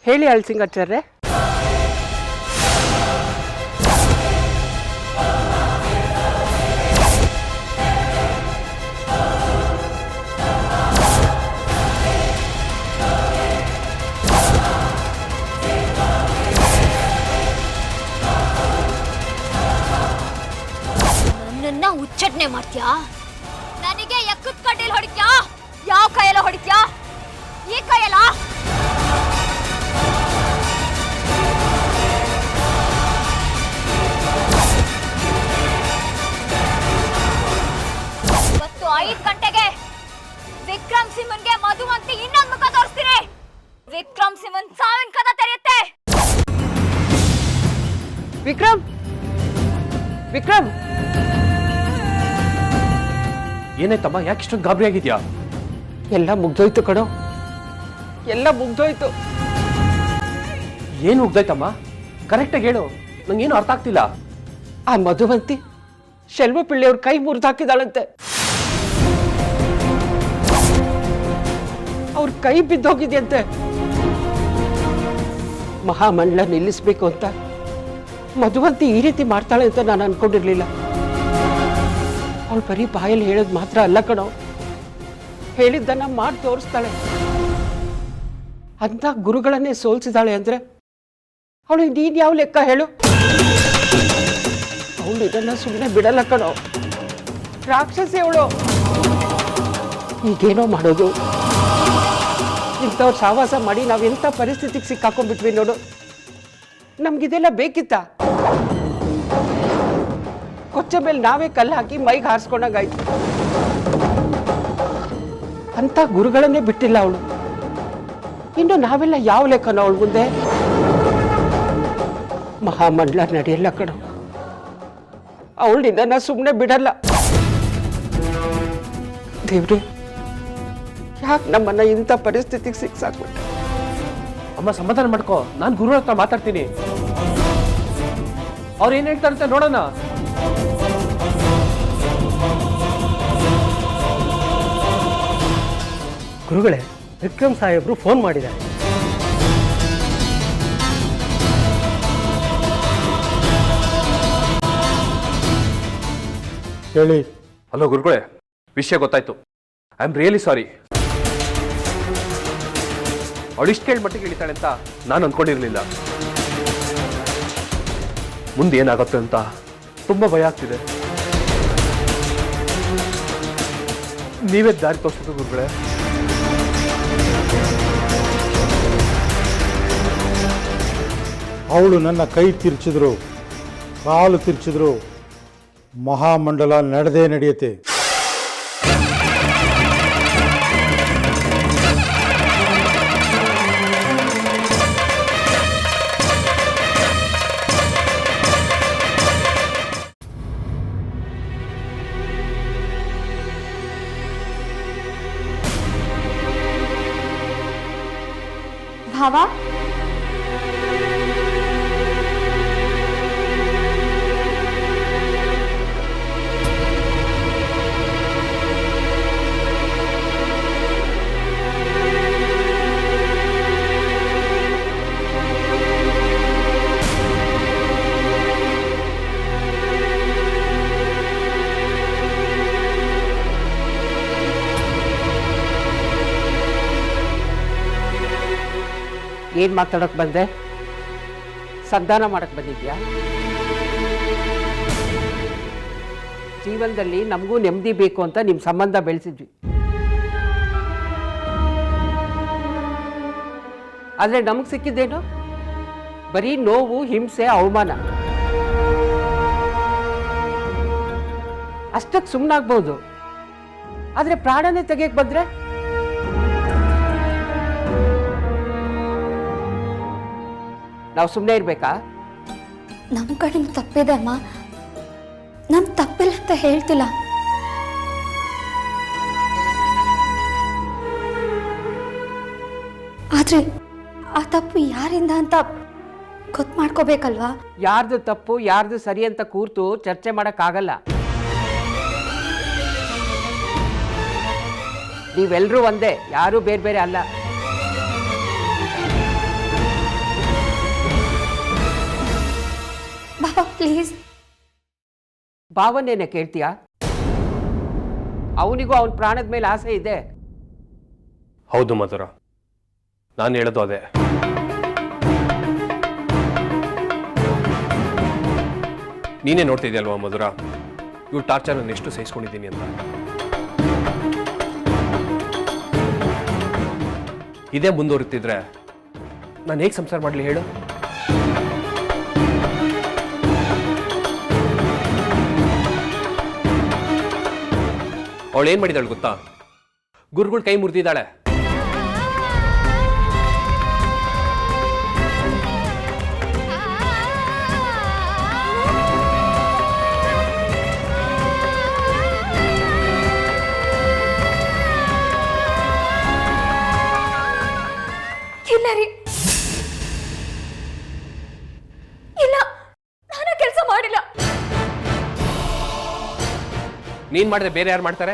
ಹೇಳಿ ಅಳ್ಸಿಂಗಾಚಾರ್ರೆ. ನನ್ನನ್ನ ಉಚ್ಚಟನೆ ಮಾಡ್ತೀಯಾ? ನನಗೆ ಎಕ್ಕದ ಕಡ್ಡಿಲ್ ಹೊಡಿತ್ಯಾ? ಯಾವ ಕೈಯಲ್ಲ ಹೊಡಿತ್ಯಾ? ಈ ಕೈಯಲ್ಲ? ಇವತ್ತು 5 ಗಂಟೆಗೆ ವಿಕ್ರಮ್ ಸಿಂಹನ್ಗೆ ಮಧುವಂತಿ ಇನ್ನೊಂದು ಮುಖ ತೋರಿಸ್ತೀನಿ. ವಿಕ್ರಮ್ ಸಿಂಹನ್ ಸಾವಿನ ಕದ ತೆರೆಯುತ್ತೆ. ವಿಕ್ರಮ್, ವಿಕ್ರಮ್, ಏನಾಯ್ತಮ್ಮ? ಯಾಕೆ ಇಷ್ಟೊಂದು ಗಾಬರಿ ಆಗಿದ್ಯಾ? ಎಲ್ಲ ಮುಗ್ದೋಯ್ತು ಕಣೋ, ಎಲ್ಲ ಮುಗ್ದೋಯ್ತು. ಏನು ಮುಗ್ದೋಯ್ತಮ್ಮ? ಕರೆಕ್ಟಾಗಿ ಹೇಳು, ನಂಗೇನು ಅರ್ಥ ಆಗ್ತಿಲ್ಲ. ಆ ಮಧುವಂತಿ ಶೆಲ್ವಪಿಳ್ಳಿಯವ್ರ ಕೈ ಮುರಿದಾಕಿದಾಳಂತೆ. ಅವ್ರ ಕೈ ಬಿದ್ದೋಗಿದೆಯಂತೆ. ಮಹಾಮಂಡಲ ನಿಲ್ಲಿಸ್ಬೇಕು ಅಂತ ಮಧುವಂತಿ ಈ ರೀತಿ ಮಾಡ್ತಾಳೆ ಅಂತ ನಾನು ಅನ್ಕೊಂಡಿರ್ಲಿಲ್ಲ. ಅವಳು ಬರೀ ಬಾಯಲ್ಲಿ ಹೇಳೋದು ಮಾತ್ರ ಅಲ್ಲ ಕಣೋ, ಹೇಳಿದ್ದನ್ನ ಮಾಡಿ ತೋರಿಸ್ತಾಳೆ. ಅಂತ ಗುರುಗಳನ್ನೇ ಸೋಲ್ಸಿದಾಳೆ ಅಂದ್ರೆ ಅವಳು ನೀನ್ ಯಾವ ಲೆಕ್ಕ ಹೇಳು? ಅವಳು ಇದನ್ನ ಸುಮ್ಮನೆ ಬಿಡಲ್ಲ ಕಣೋ, ರಾಕ್ಷಸಿ ಅವಳು. ಈಗೇನೋ ಮಾಡೋದು? ಇಂಥವ್ರು ಸಾವಾಸ ಮಾಡಿ ನಾವೆಂಥ ಪರಿಸ್ಥಿತಿಗೆ ಸಿಕ್ಕಾಕೊಂಡ್ಬಿಟ್ವಿ ನೋಡು. ನಮ್ಗಿದೆಲ್ಲ ಬೇಕಿತ್ತ? ಕೊಚ್ಚ ಮೇಲೆ ನಾವೇ ಕಲ್ಲು ಹಾಕಿ ಮೈಗೆ ಹಾರಿಸ್ಕೊಂಡಾಗಾಯ್ತು. ಅಂತ ಗುರುಗಳನ್ನೇ ಬಿಟ್ಟಿಲ್ಲ ಅವಳು. ಇನ್ನು ನಾವೆಲ್ಲ ಯಾವ ಲೆಕ್ಕನೋ ಅವಳು ಮುಂದೆ? ಮಹಾಮಂಡಲ ನಡೆಯಲ್ಲ ಕಣೋ, ಅವಳು ನಿನ್ನ ಸುಮ್ಮನೆ ಬಿಡಲ್ಲ. ದೇವ್ರೆ, ಯಾಕೆ ನಮ್ಮನ್ನ ಇಂಥ ಪರಿಸ್ಥಿತಿಗೆ ಸಿಕ್ಸಾಕ್ಬಿಟ್ಟೆ? ಅಮ್ಮ ಸಮಾಧಾನ ಮಾಡ್ಕೋ, ನಾನು ಗುರು ಹತ್ರ ಮಾತಾಡ್ತೀನಿ. ಅವ್ರು ಏನ್ ಹೇಳ್ತಾರಂತ ನೋಡೋಣ. ಗುರುಗಳೇ, ವಿಕ್ರಮ್ ಸಾಹೇಬ್ರು ಫೋನ್ ಮಾಡಿದ್ದಾರೆ. ಹೇಳಿ. ಹಲೋ ಗುರುಗಳೇ, ವಿಷಯ ಗೊತ್ತಾಯ್ತು. I am really sorry. ಅವಳು ಇಷ್ಟು ಕೇಳಿ ಮಟ್ಟಿಗೆ ಇಳಿತಾಳೆ ಅಂತ ನಾನು ಅನ್ಕೊಂಡಿರ್ಲಿಲ್ಲ. ಮುಂದೆ ಏನಾಗುತ್ತೆ ಅಂತ ತುಂಬಾ ಭಯ ಆಗ್ತಿದೆ. ನೀವೇ ದಾರಿ ತೋರಿಸ್ಬೇಕು ಗುರುಗಳೇ. ಅವಳು ನನ್ನ ಕೈ ತಿರ್ಚಿದ್ರು, ಕಾಲು ತಿರ್ಚಿದ್ರು, ಮಹಾಮಂಡಲ ನಡೆದೇ ನಡೆಯುತ್ತೆ. ಭಾವ, ಏನ್ ಮಾತಾಡಕ್ ಬಂದೆ? ಸಂಧಾನ ಮಾಡಕ್ ಬಂದಿದ್ಯಾ? ಜೀವನದಲ್ಲಿ ನಮಗೂ ನೆಮ್ಮದಿ ಬೇಕು ಅಂತ ನಿಮ್ ಸಂಬಂಧ ಬೆಳೆಸಿದ್ವಿ. ಆದ್ರೆ ನಮಗ್ ಸಿಕ್ಕಿದ್ದೇನು? ಬರೀ ನೋವು, ಹಿಂಸೆ, ಅವಮಾನ. ಅಷ್ಟಕ್ಕೆ ಸುಮ್ಮನಾಗ್ಬೋದು, ಆದ್ರೆ ಪ್ರಾಣನೇ ತೆಗೆಯಕ್ ಬಂದ್ರೆ ನಾವು ಸುಮ್ಮನೆ ಇರ್ಬೇಕಾ? ನಮ್ಮ ಕಡೆಯಿಂದ ತಪ್ಪಿದೆ ಅಮ್ಮ, ನಮ್ ತಪ್ಪಿಲ್ಲ ಅಂತ ಹೇಳ್ತಿಲ್ಲ. ಆದ್ರೆ ಆ ತಪ್ಪು ಯಾರಿಂದ ಅಂತ ಗೊತ್ತು ಮಾಡ್ಕೋಬೇಕಲ್ವಾ? ಯಾರ್ದು ತಪ್ಪು ಯಾರ್ದು ಸರಿ ಅಂತ ಕೂರ್ತು ಚರ್ಚೆ ಮಾಡಕ್ಕಾಗಲ್ಲ. ನೀವೆಲ್ಲರೂ ಒಂದೇ, ಯಾರೂ ಬೇರೆ ಬೇರೆ ಅಲ್ಲ. ಪ್ಲೀಸ್. ಭಾವನೇನೆ ಕೇಳ್ತೀಯಾ? ಅವನಿಗೂ ಅವನ ಪ್ರಾಣದ ಮೇಲೆ ಆಸೆ ಇದೆ. ಹೌದು ಮಧುರ, ನಾನು ಹೇಳೋದು ಅದೇ. ನೀನೇ ನೋಡ್ತಿದ್ಯಲ್ವಾ ಮಧುರ, ಇವ್ರು ಟಾರ್ಚರ್ ನಾನು ಎಷ್ಟು ಸಹಿಸ್ಕೊಂಡಿದ್ದೀನಿ ಅಂತ. ಇದೇ ಮುಂದುವರಿತಿದ್ರೆ ನಾನು ಹೇಗೆ ಸಂಸಾರ ಮಾಡಲಿ ಹೇಳು? ಅವಳು ಏನ್ ಮಾಡಿದಾಳು ಗೊತ್ತಾ? ಗುರುಗಳು ಕೈ ಮುರಿದಿದ್ದಾಳೆ. ಇಲ್ಲ ರೀ, ಇಲ್ಲ, ನಾನು ಕೆಲಸ ಮಾಡಿಲ್ಲ. ನೀನ್ ಮಾಡಿದ್ರೆ ಬೇರೆ ಯಾರು ಮಾಡ್ತಾರೆ?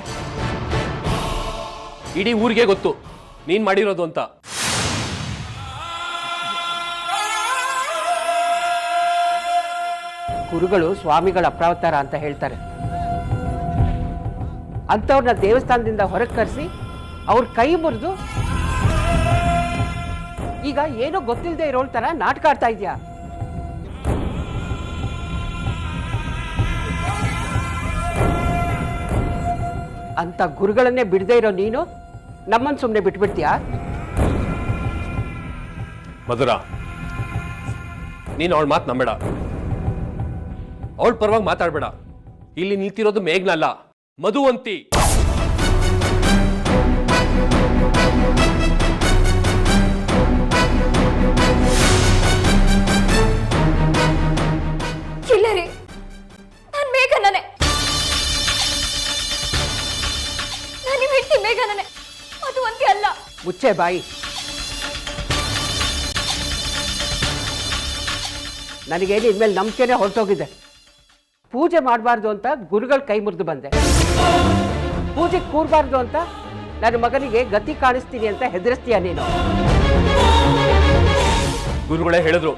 ಇಡೀ ಊರಿಗೆ ಗೊತ್ತು ನೀನ್ ಮಾಡಿರೋದು ಅಂತ. ಗುರುಗಳು ಸ್ವಾಮಿಗಳ ಅಪ್ರಾವತಾರ ಅಂತ ಹೇಳ್ತಾರೆ. ಅಂಥವ್ರನ್ನ ದೇವಸ್ಥಾನದಿಂದ ಹೊರಗೆ ಕರೆಸಿ ಅವ್ರ ಕೈ ಮುರಿದು ಈಗ ಏನೋ ಗೊತ್ತಿಲ್ಲದೆ ಇರೋಳ್ ತರ ನಾಟಕ ಆಡ್ತಾ ಇದೆಯಾ? ಅಂತ ಗುರುಗಳನ್ನೇ ಬಿಡದೆ ಇರೋ ನೀನು ನಮ್ಮನ್ನು ಸುಮ್ಮನೆ ಬಿಟ್ಬಿಡ್ತೀಯಾ? ಮಧುರ, ನೀನು ಅವಳ ಮಾತು ನಂಬೇಡ, ಅವಳ ಪರವಾಗಿ ಮಾತಾಡ್ಬೇಡ. ಇಲ್ಲಿ ನಿಂತಿರೋದು ಮೇಘ್ನ ಅಲ್ಲ, ಮಧುವಂತಿ. ಇಲ್ಲ ರೀ, ನಾನು ಮೇಘನನೇ. ನಾನು ನಿಮ್ಮ ಹೆಂಡತಿ ಮೇಘನನೇ, ಮಧುವಂತಿ ಅಲ್ಲ. ಮುಚ್ಚೆ ಬಾಯಿ. ನನಗೇನು ಇನ್ಮೇಲೆ ನಂಬಿಕೆನೇ ಹೊರಟೋಗಿದೆ. ಪೂಜೆ ಮಾಡಬಾರ್ದು ಅಂತ ಗುರುಗಳ ಕೈ ಮುರಿದು ಬಂದೆ. ಪೂಜೆಗೆ ಕೂರಬಾರ್ದು ಅಂತ ನನ್ನ ಮಗನಿಗೆ ಗತಿ ಕಾಣಿಸ್ತೀನಿ ಅಂತ ಹೆದರಿಸ್ತೀಯ ನೀನು? ಗುರುಗಳೇ ಹೇಳಿದ್ರು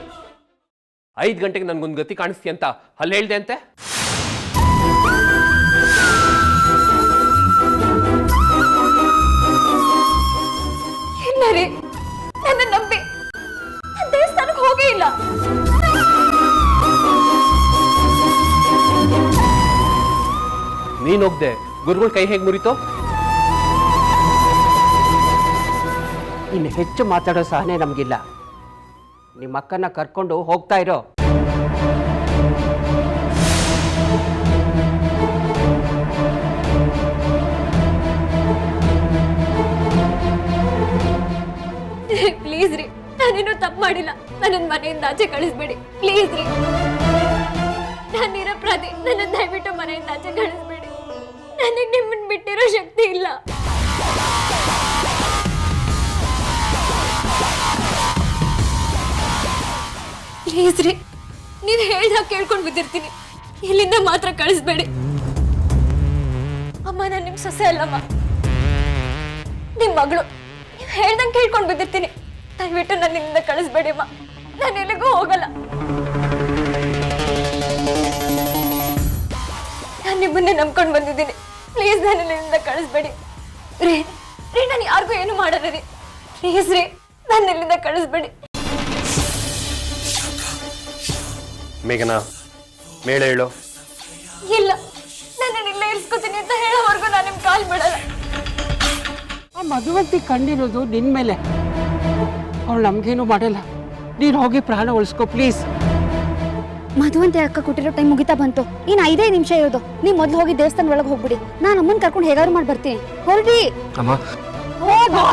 5 ಗಂಟೆಗೆ ನನ್ಗೊಂದು ಗತಿ ಕಾಣಿಸ್ತಿ ಅಂತ. ಅಲ್ಲಿ ಹೇಳ್ದೆ ಅಂತೆ. ಇಲ್ಲ ರೀ, ನನ್ನ ನಂಬಿ ನಾನು ದೇವಸ್ಥಾನಕ್ಕೆ ಹೋಗೇ ಇಲ್ಲ. ನೀನ್ ಹೋಗ್ದೆ, ಗುರುಗಳ ಕೈ ಹೇಗೆ ಮುರಿತೋ? ಇನ್ನು ಹೆಚ್ಚು ಮಾತಾಡೋ ಸಹನೆ ನಮಗಿಲ್ಲ. ನಿಮ್ಮ ಅಕ್ಕನ ಕರ್ಕೊಂಡು ಹೋಗ್ತಾ ಇರೋ. ಪ್ಲೀಸ್ ರೀ, ನಾನೇನು ತಪ್ಪು ಮಾಡಿಲ್ಲ. ನನ್ನ ಮನೆಯಿಂದ ಆಚೆ ಕಳಿಸ್ಬೇಡಿ ಪ್ಲೀಸ್ ರೀ. ನಾನು ನಿರಪರಾಧಿ, ನನ್ನ ದಯವಿಟ್ಟು ಮನೆಯಿಂದ ಆಚೆ ಕಳಿಸ್ಬೇಡಿ. ನನಗೆ ನಿಮ್ಮನ್ನ ಬಿಟ್ಟಿರೋ ಶಕ್ತಿ ಇಲ್ಲ. ಪ್ಲೀಸ್ ರೀ, ನೀವು ಹೇಳ್ದಾಗ ಕೇಳ್ಕೊಂಡು ಬಿದ್ದಿರ್ತೀನಿ. ಇಲ್ಲಿಂದ ಮಾತ್ರ ಕಳಿಸ್ಬೇಡಿ. ಅಮ್ಮ, ನಾನು ನಿಮ್ಮ ಸೊಸೆ ಅಲ್ಲಮ್ಮ, ನಿಮ್ಮ ಮಗಳು. ನೀವು ಹೇಳ್ದಂಗೆ ಕೇಳ್ಕೊಂಡು ಬಿದ್ದಿರ್ತೀನಿ. ದಯವಿಟ್ಟು ನನ್ನ ಇಲ್ಲಿಂದ ಕಳಿಸ್ಬೇಡಿ ಅಮ್ಮ. ನಾನು ಎಲ್ಲಿಗೂ ಹೋಗಲ್ಲ. ನಾನು ನಿಮ್ಮನ್ನೇ ನಂಬ್ಕೊಂಡು ಬಂದಿದ್ದೀನಿ. ಪ್ಲೀಸ್ ನಾನು ಇಲ್ಲಿಂದ ಕಳಿಸ್ಬೇಡಿ ರೀ. ರೀ, ನಾನು ಯಾರಿಗೂ ಏನು ಮಾಡಲ್ಲ ರೀ. ಪ್ಲೀಸ್ ರೀ, ನಾನು ಇಲ್ಲಿಂದ ಕಳಿಸ್ಬೇಡಿ. ಮೇಘನಾ, ಮೇಳೆ ಹೇಳು. ಇಲ್ಲ, ನಾನು ಇಲ್ಲೇ ಇರಿಸ್ಕೋತೀನಿ ಅಂತ ಹೇಳೋವರೆಗೂ ನಾನು ನಿಮ್ಮ ಕಾಲು ಬಿಡಲ್ಲ. ಆ ಮಧುವಂತಿ ಕಂಡಿರೋದು ನಿನ್ನ ಮೇಲೆ. ಅವಳು ನಮಗೇನು ಮಾಡಲ್ಲ. ನೀನು ಹೋಗಿ ಪ್ರಾಣ ಉಳಿಸ್ಕೊ ಪ್ಲೀಸ್. ಮಧುವಂತಿ ಅಕ್ಕ ಕೊಟ್ಟಿರೋ ಟೈಮ್ ಮುಗಿತಾ ಬಂತು. ಇನ್ನು 5 ನಿಮಿಷ ಇರೋದು. ನೀವು ಮೊದಲು ಹೋಗಿ ದೇವಸ್ಥಾನ ಒಳಗೆ ಹೋಗ್ಬಿಡಿ. ನಾನು ಅಮ್ಮನ ಕರ್ಕೊಂಡು ಹೇಗಾದ್ರು ಮಾಡಿ ಬರ್ತೀನಿ. ಹೊರಡಿ. ಅಮ್ಮ, ಹೋಗು.